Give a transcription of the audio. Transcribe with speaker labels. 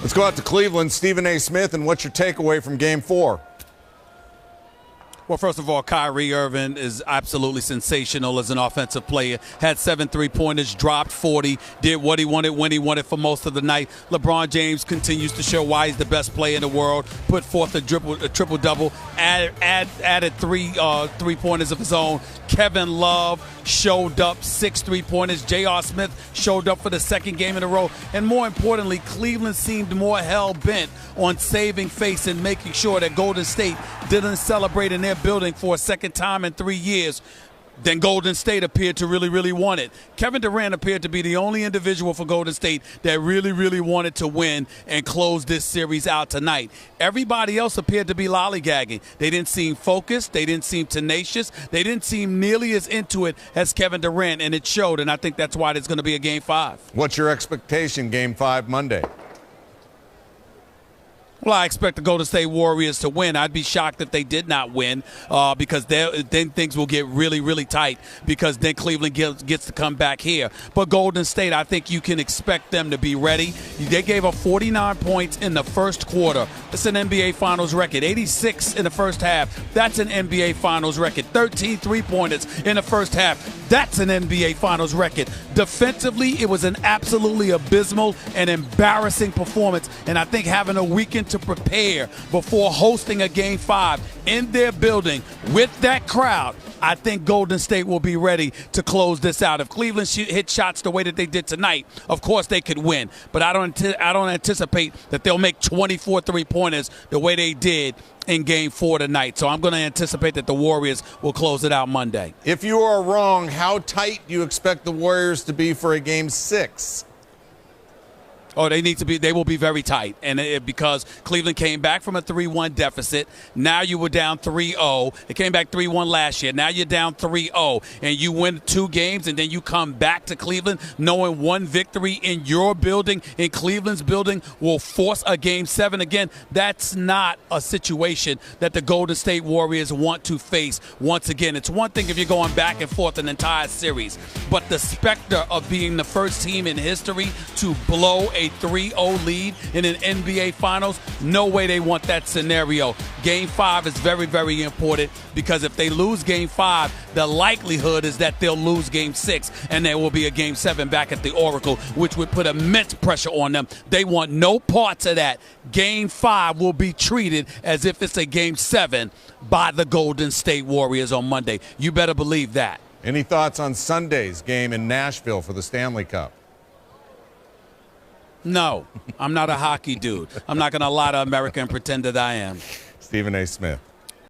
Speaker 1: Let's go out to Cleveland. Stephen A. Smith, and what's your takeaway from Game 4?
Speaker 2: Well, first of all, Kyrie Irving is absolutely sensational as an offensive player. Had 7 3-pointers, dropped 40, did what he wanted when he wanted for most of the night. LeBron James continues to show why he's the best player in the world. Put forth a triple-double, added 3 3-pointers of his own. Kevin Love showed up, 6 3-pointers. J.R. Smith showed up for the second game in a row. And more importantly, Cleveland seemed more hell-bent on saving face and making sure that Golden State didn't celebrate in their building for a second time in 3 years than Golden State appeared to really want it. Kevin Durant appeared to be the only individual for Golden State that really wanted to win and close this series out tonight. Everybody else appeared to be lollygagging. They didn't seem focused. They didn't seem tenacious. They didn't seem nearly as into it as Kevin Durant, and it showed, and I think that's why there's going to be a Game 5.
Speaker 1: What's your expectation Game 5 Monday?
Speaker 2: Well, I expect the Golden State Warriors to win. I'd be shocked if they did not win because then things will get really tight because then Cleveland gets to come back here. But Golden State, I think you can expect them to be ready. They gave up 49 points in the first quarter. That's an NBA Finals record. 86 in the first half. That's an NBA Finals record. 13 3-pointers in the first half. That's an NBA Finals record. Defensively, it was an absolutely abysmal and embarrassing performance. And I think having a weekend to prepare before hosting a Game 5 in their building with that crowd, I think Golden State will be ready to close this out. If Cleveland hit shots the way that they did tonight, of course they could win. But I don't anticipate that they'll make 24 3-pointers the way they did in Game 4 tonight. So I'm going to anticipate that the Warriors will close it out Monday.
Speaker 1: If you are wrong, how tight do you expect the Warriors to be for a Game 6?
Speaker 2: Oh, they will be very tight. And because Cleveland came back from a 3-1 deficit. Now you were down 3-0. They came back 3-1 last year. Now you're down 3-0. And you win 2 games, and then you come back to Cleveland knowing one victory in your building, in Cleveland's building, will force a Game 7 again. That's not a situation that the Golden State Warriors want to face once again. It's one thing if you're going back and forth an entire series. But the specter of being the first team in history to blow a 3-0 lead in an NBA Finals, no way they want that scenario. Game 5 is very important because if they lose Game 5, the likelihood is that they'll lose Game 6 and there will be a Game 7 back at the Oracle, which would put immense pressure on them. They want no parts of that. Game 5 will be treated as if it's a Game 7 by the Golden State Warriors on Monday. You better believe that.
Speaker 1: Any thoughts on Sunday's game in Nashville for the Stanley Cup?
Speaker 2: No, I'm not a hockey dude. I'm not going to lie to America and pretend that I am.
Speaker 1: Stephen A. Smith.